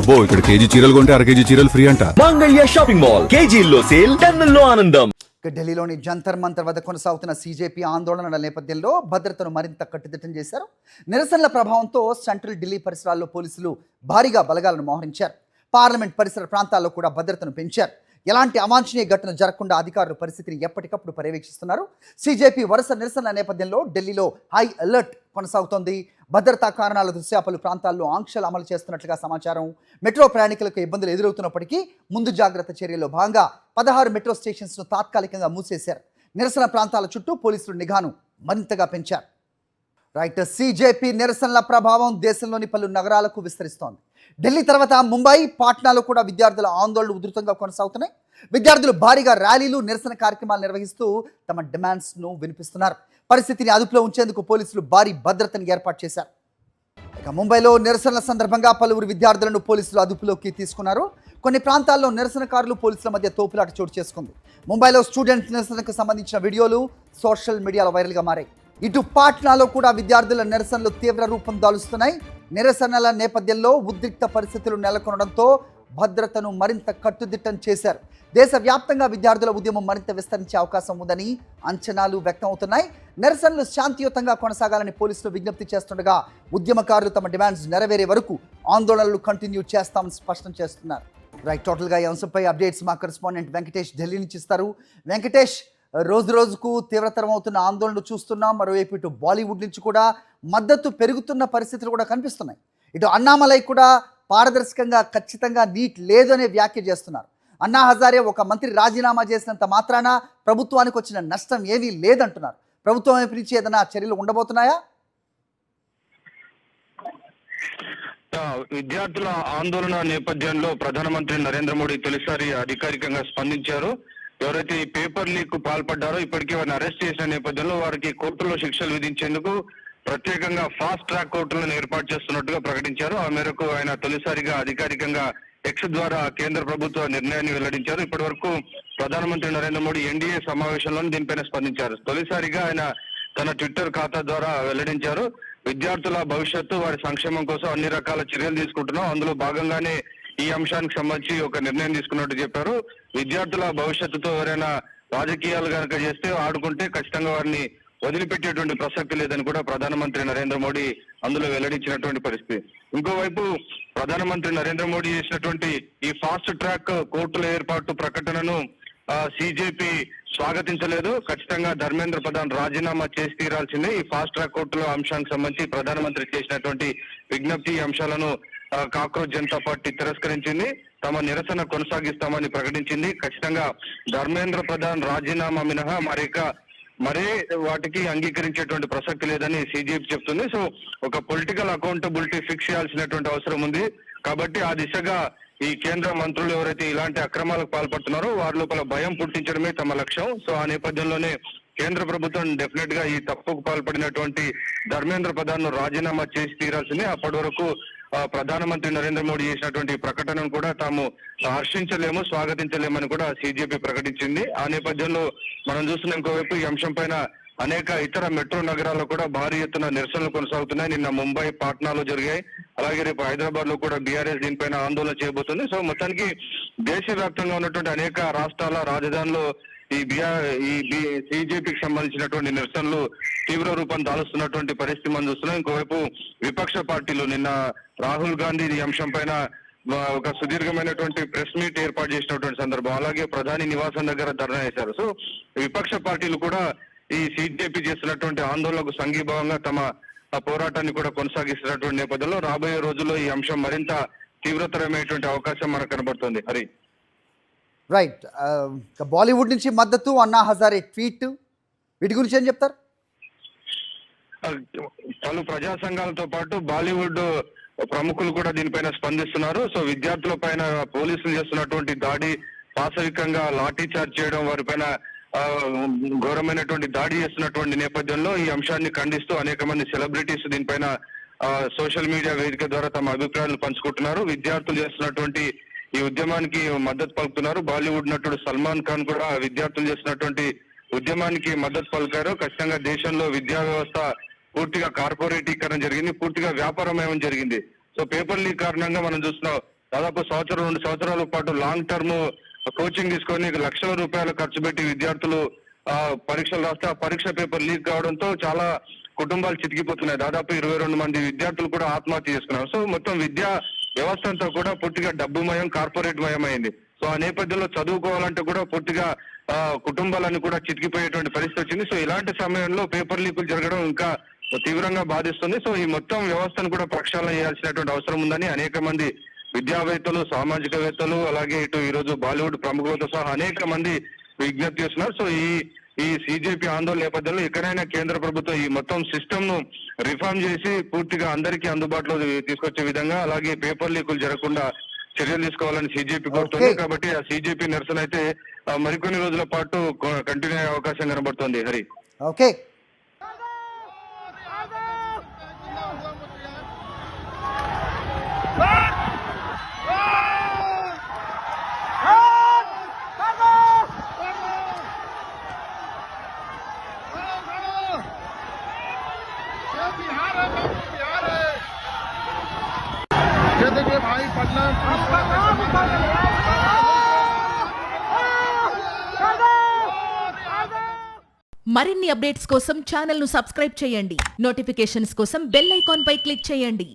అబ్బో ఇక్కడ కేజీ చీరలు కొంటే అర కేజీ చీరలు ఫ్రీ అంట. మంగళ్య షాపింగ్ మాల్ కేజీల్లో సేల్, టన్నుల్లో ఆనందం. ఢిల్లీలోని జంతర్ మంతర్ వద్ద కొనసాగుతున్న సీజేపీ ఆందోళనల నేపథ్యంలో భద్రతను మరింత కట్టుదిట్టం చేశారు. నిరసనల ప్రభావంతో సెంట్రల్ ఢిల్లీ పరిసరాల్లో పోలీసులు భారీగా బలగాలను మోహరించారు. పార్లమెంట్ పరిసర ప్రాంతాల్లో కూడా భద్రతను పెంచారు. ఎలాంటి అవాంఛనీయ ఘటన జరగకుండా అధికారులు పరిస్థితిని ఎప్పటికప్పుడు పర్యవేక్షిస్తున్నారు. సీజేపీ వరుస నిరసనల నేపథ్యంలో ఢిల్లీలో హై అలర్ట్ కొనసాగుతోంది. భద్రతా కారణాల దృష్ట్యా పలు ప్రాంతాల్లో ఆంక్షలు అమలు చేస్తున్నట్లుగా సమాచారం. మెట్రో ప్రయాణికులకు ఇబ్బందులు ఎదురవుతున్నప్పటికీ ముందు జాగ్రత్త చర్యల్లో భాగంగా 16 మెట్రో స్టేషన్స్ను తాత్కాలికంగా మూసేశారు. నిరసన ప్రాంతాల చుట్టూ పోలీసులు నిఘాను మరింతగా పెంచారు. రైట్, సీజేపీ నిరసనల ప్రభావం దేశంలోని పలు నగరాలకు విస్తరిస్తోంది. ఢిల్లీ తర్వాత ముంబై, పాట్నాలో కూడా విద్యార్థుల ఆందోళనలు ఉధృతంగా కొనసాగుతున్నాయి. విద్యార్థులు భారీగా ర్యాలీలు, నిరసన కార్యక్రమాలు నిర్వహిస్తూ తమ డిమాండ్స్ను వినిపిస్తున్నారు. పరిస్థితిని అదుపులో ఉంచేందుకు పోలీసులు భారీ భద్రతను ఏర్పాటు చేశారు. ఇక ముంబైలో నిరసనల సందర్భంగా పలువురు విద్యార్థులను పోలీసులు అదుపులోకి తీసుకున్నారు. కొన్ని ప్రాంతాల్లో నిరసనకారులు పోలీసుల మధ్య తోపులాట చోటు చేసుకుంది. ముంబైలో స్టూడెంట్ నిరసనకు సంబంధించిన వీడియోలు సోషల్ మీడియాలో వైరల్గా మారాయి. ఇటు పాట్నాలో కూడా విద్యార్థుల నిరసనలు తీవ్ర రూపం దాలుస్తున్నాయి. నిరసనల నేపథ్యంలో ఉద్రిక్త పరిస్థితులు నెలకొనడంతో భద్రతను మరింత కట్టుదిట్టం చేశారు. దేశవ్యాప్తంగా విద్యార్థుల ఉద్యమం మరింత విస్తరించే అవకాశం ఉందని అంచనాలు వ్యక్తమవుతున్నాయి. నిరసనలు శాంతియుతంగా కొనసాగాలని పోలీసులు విజ్ఞప్తి చేస్తుండగా ఉద్యమకారులు తమ డిమాండ్స్ నెరవేరే వరకు ఆందోళనలు కంటిన్యూ చేస్తామని స్పష్టం చేస్తున్నారు. రైట్, టోటల్గా ఈ అంశంపై అప్డేట్స్ మా కరెస్పాండెంట్ వెంకటేష్ ఢిల్లీ నుంచి ఇస్తారు. వెంకటేష్, రోజు రోజుకు తీవ్రతరం అవుతున్న ఆందోళనలు చూస్తున్నాం. మరోవైపు ఇటు బాలీవుడ్ నుంచి కూడా మద్దతు పెరుగుతున్న పరిస్థితులు కూడా కనిపిస్తున్నాయి. ఇటు అన్నామలై కూడా పారదర్శకంగా ఖచ్చితంగా నీట్ లేదు అనే వ్యాఖ్య చేస్తున్నారు. అన్నా హజారే ఒక మంత్రి రాజీనామా చేసినంత మాత్రాన ప్రభుత్వానికి వచ్చిన నష్టం ఏమీ లేదంటున్నారు. ప్రభుత్వం వైపు నుంచి ఏదైనా చర్యలు ఉండబోతున్నాయా? విద్యార్థుల ఆందోళన నేపథ్యంలో ప్రధానమంత్రి నరేంద్ర మోడీ తొలిసారి అధికారికంగా స్పందించారు. ఎవరైతే ఈ పేపర్ లీక్ పాల్పడ్డారో ఇప్పటికే వారిని అరెస్ట్ చేసిన నేపథ్యంలో వారికి కోర్టులో శిక్షలు విధించేందుకు ప్రత్యేకంగా ఫాస్ట్ ట్రాక్ కోర్టులను ఏర్పాటు చేస్తున్నట్టుగా ప్రకటించారు. ఆ మేరకు ఆయన తొలిసారిగా అధికారికంగా ఎక్స్ ద్వారా కేంద్ర ప్రభుత్వ నిర్ణయాన్ని వెల్లడించారు. ఇప్పటి వరకు ప్రధానమంత్రి నరేంద్ర మోడీ ఎన్డీఏ సమావేశంలో దీనిపైన స్పందించారు. తొలిసారిగా ఆయన తన ట్విట్టర్ ఖాతా ద్వారా వెల్లడించారు. విద్యార్థుల భవిష్యత్తు, వారి సంక్షేమం కోసం అన్ని రకాల చర్యలు తీసుకుంటున్నాం. అందులో భాగంగానే ఈ అంశానికి సంబంధించి ఒక నిర్ణయం తీసుకున్నట్టు చెప్పారు. విద్యార్థుల భవిష్యత్తుతో ఎవరైనా రాజకీయాలు కనుక చేస్తే ఆడుకుంటే ఖచ్చితంగా వారిని వదిలిపెట్టేటువంటి ప్రసక్తి లేదని కూడా ప్రధానమంత్రి నరేంద్ర మోడీ అందులో వెల్లడించినటువంటి పరిస్థితి. ఇంకోవైపు ప్రధానమంత్రి నరేంద్ర మోడీ చేసినటువంటి ఈ ఫాస్ట్ ట్రాక్ కోర్టుల ఏర్పాటు ప్రకటనను సీజేపీ స్వాగతించలేదు. ఖచ్చితంగా ధర్మేంద్ర ప్రధాన్ రాజీనామా చేసి తీరాల్సిందే. ఈ ఫాస్ట్ ట్రాక్ కోర్టుల అంశానికి సంబంధించి ప్రధానమంత్రి చేసినటువంటి విజ్ఞప్తి అంశాలను కాక్రోచ్ జనతా పార్టీ తిరస్కరించింది. తమ నిరసన కొనసాగిస్తామని ప్రకటించింది. ఖచ్చితంగా ధర్మేంద్ర ప్రధాన్ రాజీనామా మినహా మరే వాటికి అంగీకరించేటువంటి ప్రసక్తి లేదని సీజేపీ చెప్తుంది. సో ఒక పొలిటికల్ అకౌంటబిలిటీ ఫిక్స్ చేయాల్సినటువంటి అవసరం ఉంది. కాబట్టి ఆ దిశగా ఈ కేంద్ర మంత్రులు ఎవరైతే ఇలాంటి అక్రమాలకు పాల్పడుతున్నారో వారి లోపల భయం పుట్టించడమే తమ లక్ష్యం. సో ఆ నేపథ్యంలోనే కేంద్ర ప్రభుత్వం డెఫినెట్ గా ఈ తప్పుకు పాల్పడినటువంటి ధర్మేంద్ర ప్రధాన్ ను రాజీనామా చేసి తీరాల్సిందే. అప్పటి వరకు ప్రధానమంత్రి నరేంద్ర మోడీ చేసినటువంటి ప్రకటనను కూడా తాము హర్షించలేము, స్వాగతించలేమని కూడా సీజేపీ ప్రకటించింది. ఆ నేపథ్యంలో మనం చూస్తున్న ఇంకోవైపు ఈ అంశం పైన అనేక ఇతర మెట్రో నగరాల్లో కూడా భారీ ఎత్తున నిరసనలు కొనసాగుతున్నాయి. నిన్న ముంబై, పాట్నాలో జరిగాయి. అలాగే రేపు హైదరాబాద్ లో కూడా బీఆర్ఎస్ దీనిపైన ఆందోళన చేయబోతుంది. సో మొత్తానికి దేశవ్యాప్తంగా ఉన్నటువంటి అనేక రాష్ట్రాల రాజధానిలో ఈ సీజేపీకి సంబంధించినటువంటి నిరసనలు తీవ్ర రూపం దాలుస్తున్నటువంటి పరిస్థితి మనం చూస్తున్నాం. ఇంకోవైపు విపక్ష పార్టీలు నిన్న రాహుల్ గాంధీ ఈ అంశం పైన ఒక సుదీర్ఘమైనటువంటి ప్రెస్ మీట్ ఏర్పాటు చేసినటువంటి సందర్భం, అలాగే ప్రధాని నివాసం దగ్గర ధర్నా చేశారు. సో విపక్ష పార్టీలు కూడా ఈ సీజేపీ చేస్తున్నటువంటి ఆందోళనకు సంఘీభావంగా తమ పోరాటాన్ని కూడా కొనసాగిస్తున్నటువంటి నేపథ్యంలో రాబోయే రోజుల్లో ఈ అంశం మరింత తీవ్రతరమైనటువంటి అవకాశం మనకు కనబడుతుంది. హరి, రైట్, బాలీవుడ్ నుంచి మద్దతు, అన్నా హజారే ట్వీట్, వీటి గురించి ఏం చెప్తారు? పలు ప్రజా సంఘాలతో పాటు బాలీవుడ్ ప్రముఖులు కూడా దీనిపైన స్పందిస్తున్నారు. సో విద్యార్థుల పైన పోలీసులు చేస్తున్నటువంటి దాడి, పాశవికంగా లాఠీ చార్జ్ చేయడం, వారిపైన ఘోరమైనటువంటి దాడి చేస్తున్నటువంటి నేపథ్యంలో ఈ అంశాన్ని ఖండిస్తూ అనేక మంది సెలబ్రిటీస్ దీనిపైన సోషల్ మీడియా వేదిక ద్వారా తమ అభిప్రాయాలు పంచుకుంటున్నారు. విద్యార్థులు చేస్తున్నటువంటి ఈ ఉద్యమానికి మద్దతు పలుకుతున్నారు. బాలీవుడ్ నటుడు సల్మాన్ ఖాన్ కూడా విద్యార్థులు చేస్తున్నటువంటి ఉద్యమానికి మద్దతు పలికారు. ఖచ్చితంగా దేశంలో విద్యా వ్యవస్థ పూర్తిగా కార్పొరేటీకరణ జరిగింది, పూర్తిగా వ్యాపారమయం జరిగింది. సో పేపర్ లీక్ కారణంగా మనం చూస్తున్నాం దాదాపు సంవత్సరం 2 సంవత్సరాల పాటు లాంగ్ టర్మ్ కోచింగ్ తీసుకొని లక్షల రూపాయలు ఖర్చు పెట్టి విద్యార్థులు పరీక్షలు రాస్తే ఆ పరీక్ష పేపర్ లీక్ కావడంతో చాలా కుటుంబాలు చితికిపోతున్నాయి. దాదాపు 22 మంది విద్యార్థులు కూడా ఆత్మహత్య చేసుకున్నారు. సో మొత్తం విద్యా వ్యవస్థ అంతా కూడా పూర్తిగా డబ్బుమయం, కార్పొరేట్ మయం అయింది. సో ఆ నేపథ్యంలో చదువుకోవాలంటే కూడా పూర్తిగా కుటుంబాలను కూడా చితికిపోయేటువంటి పరిస్థితి వచ్చింది. సో ఇలాంటి సమయంలో పేపర్ లీకులు జరగడం ఇంకా తీవ్రంగా బాధిస్తుంది. సో ఈ మొత్తం వ్యవస్థను కూడా ప్రక్షాళన చేయాల్సినటువంటి అవసరం ఉందని అనేక మంది విద్యావేత్తలు, సామాజికవేత్తలు, అలాగే ఇటు ఈ రోజు బాలీవుడ్ ప్రముఖులతో సహా అనేక మంది విజ్ఞప్తి చేస్తున్నారు. సో ఈ సిజేపీ ఆందోళన నేపథ్యంలో ఎక్కడైనా కేంద్ర ప్రభుత్వం ఈ మొత్తం సిస్టమ్ ను రిఫార్మ్ చేసి పూర్తిగా అందరికీ అందుబాటులో తీసుకొచ్చే విధంగా, అలాగే పేపర్ లీకులు జరగకుండా చర్యలు తీసుకోవాలని సిజేపీ కోరుతుంది. కాబట్టి ఆ సిజేపీ నిరసన అయితే మరికొన్ని రోజుల పాటు కంటిన్యూ అయ్యే అవకాశం కనబడుతోంది. హరి, ఓకే. भाई पटना మరిన్ని అప్డేట్స్ కోసం ఛానల్ ను సబ్స్క్రైబ్ చేయండి. నోటిఫికేషన్స్ కోసం బెల్ ఐకాన్ పై క్లిక్ చేయండి.